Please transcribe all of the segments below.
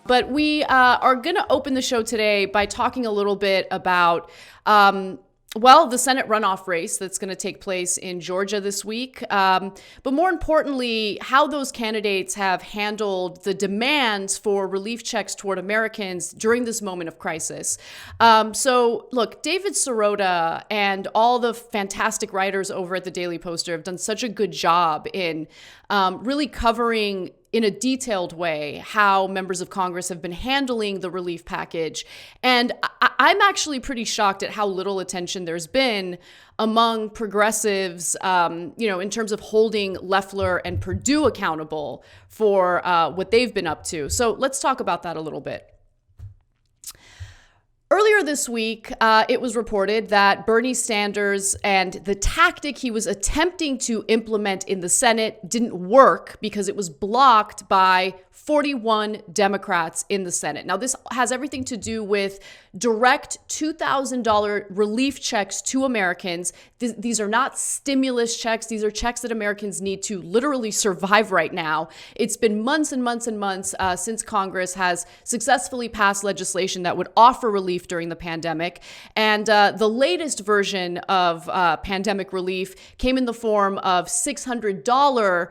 But we are going to open the show today by talking a little bit about, the Senate runoff race that's going to take place in Georgia this week. But more importantly, how those candidates have handled the demands for relief checks toward Americans during this moment of crisis. So look, David Sirota and all the fantastic writers over at the Daily Poster have done such a good job in really covering in a detailed way how members of Congress have been handling the relief package. And I'm actually pretty shocked at how little attention there's been among progressives, in terms of holding Loeffler and Perdue accountable for what they've been up to. So let's talk about that a little bit. Earlier this week, it was reported that Bernie Sanders and the tactic he was attempting to implement in the Senate didn't work because it was blocked by 41 Democrats in the Senate. Now, this has everything to do with direct $2,000 relief checks to Americans. These are not stimulus checks. These are checks that Americans need to literally survive right now. It's been months and months and months since Congress has successfully passed legislation that would offer relief during the pandemic. And the latest version of pandemic relief came in the form of $600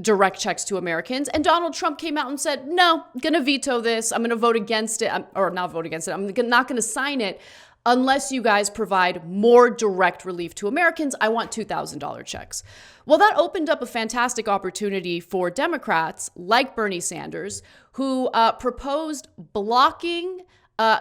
direct checks to Americans. And Donald Trump came out and said, no, I'm going to veto this. I'm going to vote against it, or not vote against it. I'm not going to sign it unless you guys provide more direct relief to Americans. I want $2,000 checks. Well, that opened up a fantastic opportunity for Democrats like Bernie Sanders, who proposed blocking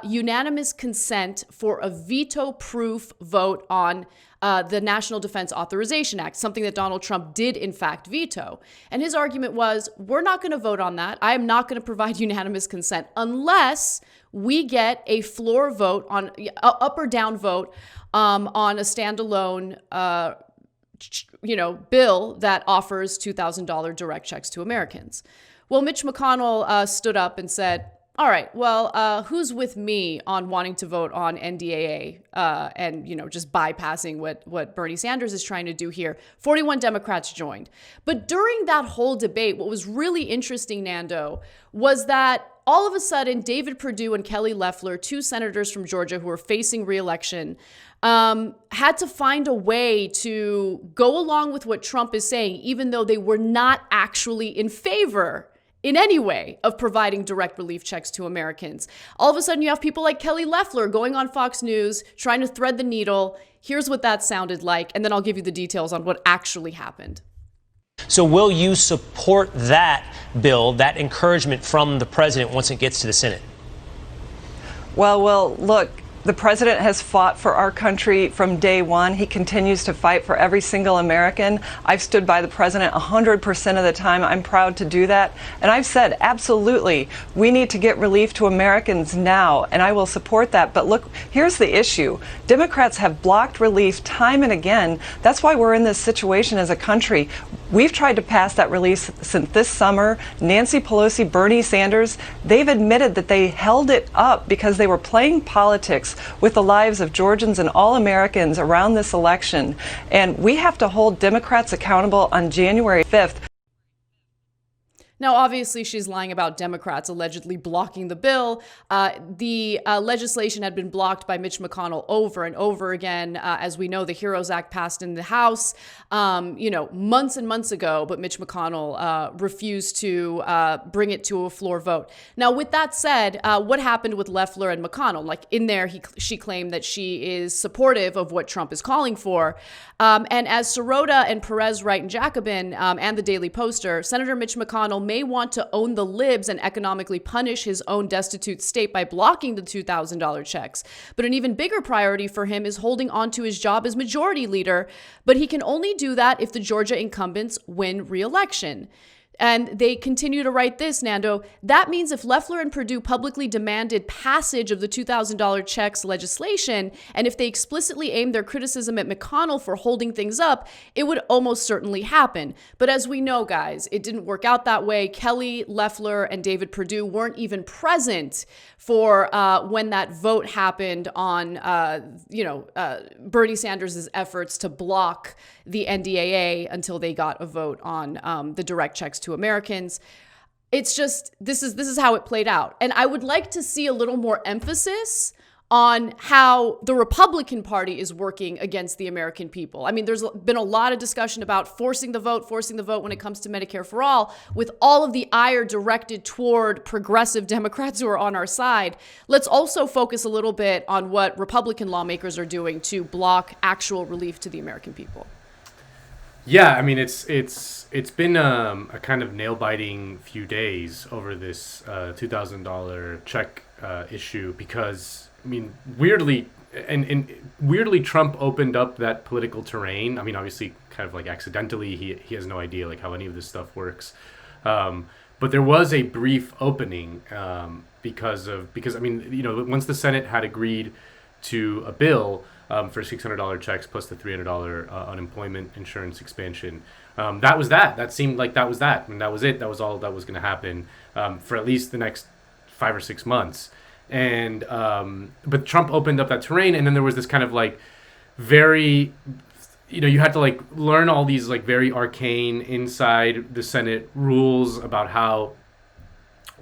unanimous consent for a veto-proof vote on the National Defense Authorization Act, something that Donald Trump did, in fact, veto. And his argument was, we're not going to vote on that. I am not going to provide unanimous consent unless we get a floor vote on up or down vote on a standalone bill that offers $2,000 direct checks to Americans. Well, Mitch McConnell stood up and said, all right, well, who's with me on wanting to vote on NDAA and, just bypassing what Bernie Sanders is trying to do here? 41 Democrats joined. But during that whole debate, what was really interesting, Nando, was that all of a sudden, David Perdue and Kelly Loeffler, two senators from Georgia who are facing re-election, had to find a way to go along with what Trump is saying, even though they were not actually in favor in any way of providing direct relief checks to Americans. All of a sudden, you have people like Kelly Loeffler going on Fox News, trying to thread the needle. Here's what that sounded like, and then I'll give you the details on what actually happened. So will you support that bill, that encouragement from the president once it gets to the Senate? Well, look. The president has fought for our country from day one. He continues to fight for every single American. I've stood by the president 100% of the time. I'm proud to do that. And I've said, absolutely, we need to get relief to Americans now, and I will support that. But look, here's the issue. Democrats have blocked relief time and again. That's why we're in this situation as a country. We've tried to pass that relief since this summer. Nancy Pelosi, Bernie Sanders, they've admitted that they held it up because they were playing politics with the lives of Georgians and all Americans around this election. And we have to hold Democrats accountable on January 5th. Now, obviously, she's lying about Democrats allegedly blocking the bill. The legislation had been blocked by Mitch McConnell over and over again. As we know, the HEROES Act passed in the House, months and months ago, but Mitch McConnell refused to bring it to a floor vote. Now, with that said, what happened with Loeffler and McConnell? Like in there, she claimed that she is supportive of what Trump is calling for. And as Sirota and Perez write in Jacobin and the Daily Poster, Senator Mitch McConnell may want to own the libs and economically punish his own destitute state by blocking the $2,000 checks. But an even bigger priority for him is holding on to his job as majority leader. But he can only do that if the Georgia incumbents win re-election. And they continue to write this, Nando. That means if Loeffler and Perdue publicly demanded passage of the $2,000 checks legislation, and if they explicitly aimed their criticism at McConnell for holding things up, it would almost certainly happen. But as we know, guys, it didn't work out that way. Kelly Loeffler and David Perdue weren't even present for when that vote happened on, Bernie Sanders' efforts to block the NDAA until they got a vote on the direct checks to Americans. it's just this is how it played out. And I would like to see a little more emphasis on how the Republican Party is working against the American people. I mean, there's been a lot of discussion about forcing the vote when it comes to Medicare for all, with all of the ire directed toward progressive Democrats who are on our side. Let's also focus a little bit on what Republican lawmakers are doing to block actual relief to the American people. Yeah, I mean, it's been a kind of nail-biting few days over this $2,000 check issue because, I mean, weirdly, Trump opened up that political terrain. I mean, obviously, kind of like accidentally, he has no idea like how any of this stuff works. But there was a brief opening because I mean, you know, once the Senate had agreed to a bill for $600 checks plus the $300 unemployment insurance expansion, that was that. That seemed like that was that, and that was it. That was all that was going to happen for at least the next 5 or 6 months. And but Trump opened up that terrain, and then there was this kind of like very, you know, you had to like learn all these like very arcane inside the Senate rules about how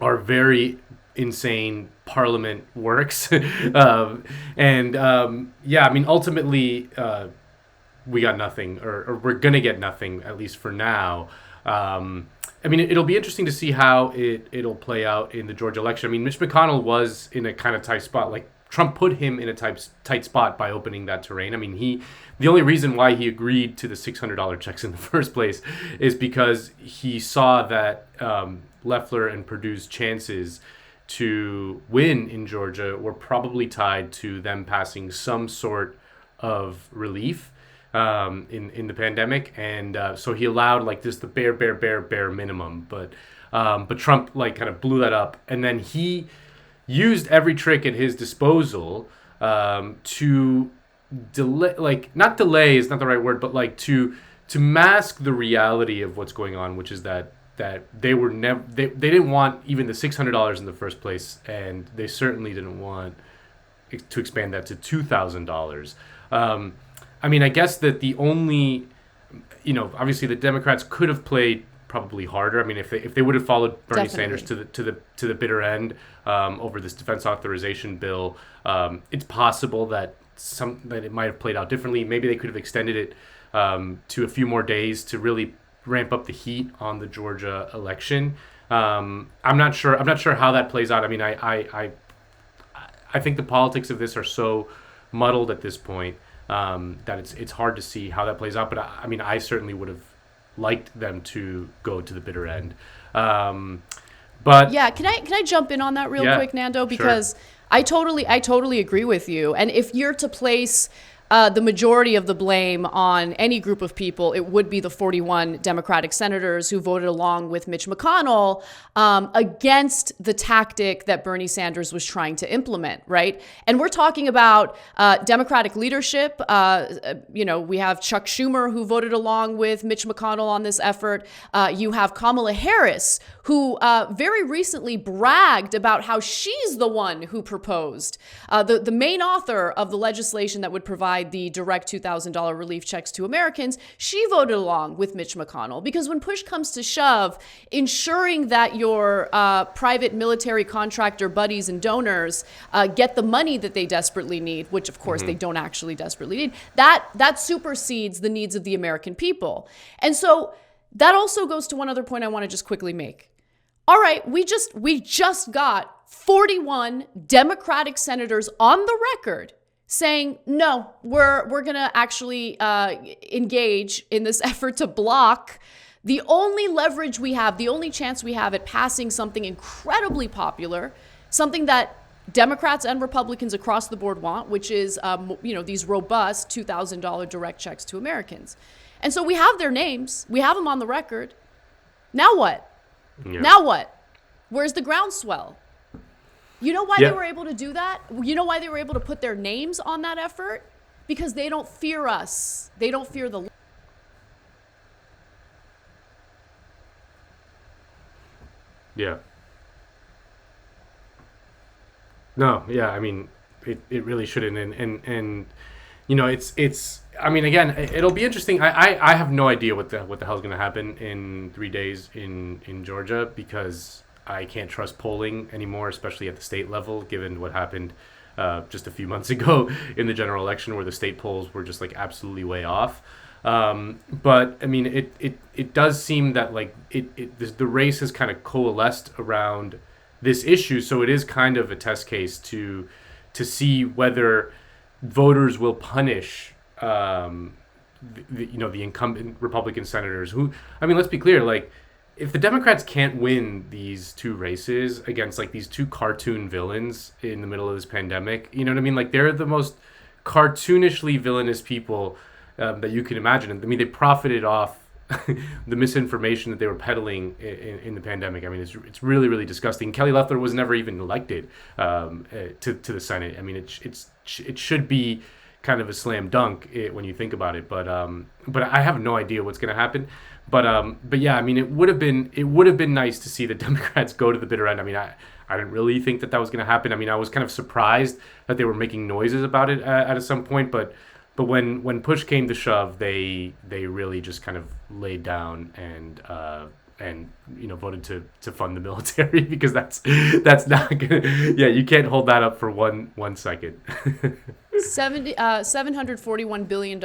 our very insane parliament works. Yeah, I mean, ultimately we got nothing, or we're gonna get nothing, at least for now. I mean, it'll be interesting to see how it'll play out in the Georgia election. I mean, Mitch McConnell was in a kind of tight spot. Like, Trump put him in a tight spot by opening that terrain. I mean, the only reason why he agreed to the $600 checks in the first place is because he saw that Loeffler and Perdue's chances to win in Georgia were probably tied to them passing some sort of relief in the pandemic, and so he allowed like this the bare minimum, but Trump like kind of blew that up, and then he used every trick at his disposal to delay, like not delay is not the right word, but like to mask the reality of what's going on, which is that they were never they didn't want even the $600 in the first place, and they certainly didn't want to expand that to $2,000. I mean, I guess that the only, you know, obviously the Democrats could have played probably harder. I mean, if they would have followed Bernie Sanders to the bitter end over this defense authorization bill, it's possible that it might have played out differently. Maybe they could have extended it to a few more days to really ramp up the heat on the Georgia election. I'm not sure how that plays out. I mean, I think the politics of this are so muddled at this point that it's hard to see how that plays out. But I mean, I certainly would have liked them to go to the bitter end. But yeah, can I jump in on that real quick, Nando? Because sure. I totally agree with you. And if you're to place the majority of the blame on any group of people, it would be the 41 Democratic senators who voted along with Mitch McConnell against the tactic that Bernie Sanders was trying to implement, right? And we're talking about Democratic leadership. You know, we have Chuck Schumer, who voted along with Mitch McConnell on this effort. You have Kamala Harris, who very recently bragged about how she's the one who proposed, the main author of the legislation that would provide the direct $2,000 relief checks to Americans. She voted along with Mitch McConnell because when push comes to shove, ensuring that your private military contractor buddies and donors get the money that they desperately need, which of course they don't actually desperately need, that supersedes the needs of the American people. And so that also goes to one other point I want to just quickly make. All right, we just got 41 Democratic senators on the record saying, no, we're going to actually engage in this effort to block the only leverage we have, the only chance we have at passing something incredibly popular, something that Democrats and Republicans across the board want, which is, these robust $2,000 direct checks to Americans. And so we have their names. We have them on the record. Now what? Yeah. Now what? Where's the groundswell? You know why they were able to do that? You know why they were able to put their names on that effort? Because they don't fear us. They don't fear the... Yeah. No, yeah, I mean, it really shouldn't. And you know, it's I mean, again, it'll be interesting. I have no idea what the hell's going to happen in 3 days in Georgia, because I can't trust polling anymore, especially at the state level, given what happened just a few months ago in the general election, where the state polls were just like absolutely way off. But I mean, it does seem that like the race has kind of coalesced around this issue, so it is kind of a test case to see whether voters will punish the incumbent Republican senators who, I mean, let's be clear, like, if the Democrats can't win these two races against like these two cartoon villains in the middle of this pandemic, you know what I mean? Like, they're the most cartoonishly villainous people that you can imagine. I mean, they profited off the misinformation that they were peddling in the pandemic. I mean, it's really, really disgusting. Kelly Loeffler was never even elected to the Senate. I mean, it should be kind of a slam dunk when you think about it. But I have no idea what's going to happen. But yeah, I mean, it would have been nice to see the Democrats go to the bitter end. I mean, I didn't really think that was going to happen. I mean, I was kind of surprised that they were making noises about it at some point, but when push came to shove, they really just kind of laid down and voted to fund the military, because that's not gonna, yeah, you can't hold that up for one second. $741 billion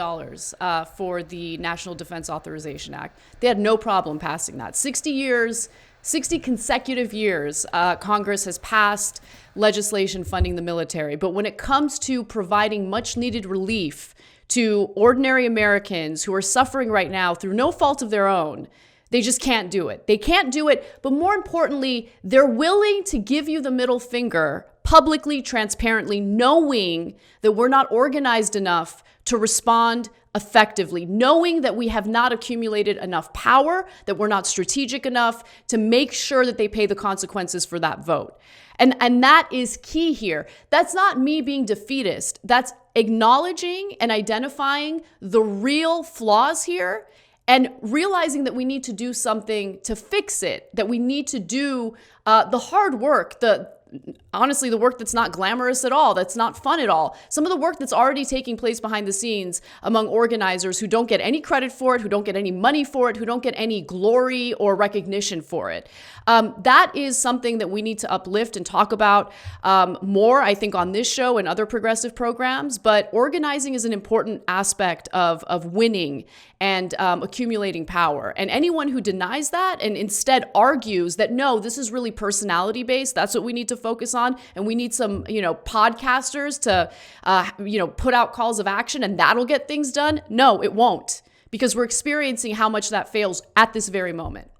for the National Defense Authorization Act. They had no problem passing that. 60 consecutive years, Congress has passed legislation funding the military. But when it comes to providing much needed relief to ordinary Americans who are suffering right now through no fault of their own, they just can't do it. They can't do it. But more importantly, they're willing to give you the middle finger publicly, transparently, knowing that we're not organized enough to respond effectively, knowing that we have not accumulated enough power, that we're not strategic enough to make sure that they pay the consequences for that vote. And that is key here. That's not me being defeatist. That's acknowledging and identifying the real flaws here and realizing that we need to do something to fix it, that we need to do the hard work, honestly, the work that's not glamorous at all, that's not fun at all. Some of the work that's already taking place behind the scenes among organizers who don't get any credit for it, who don't get any money for it, who don't get any glory or recognition for it. That is something that we need to uplift and talk about more, I think, on this show and other progressive programs. But organizing is an important aspect of winning and accumulating power. And anyone who denies that and instead argues that, no, this is really personality based, that's what we need to focus on, and we need some, podcasters to, put out calls of action and that'll get things done. No, it won't, because we're experiencing how much that fails at this very moment.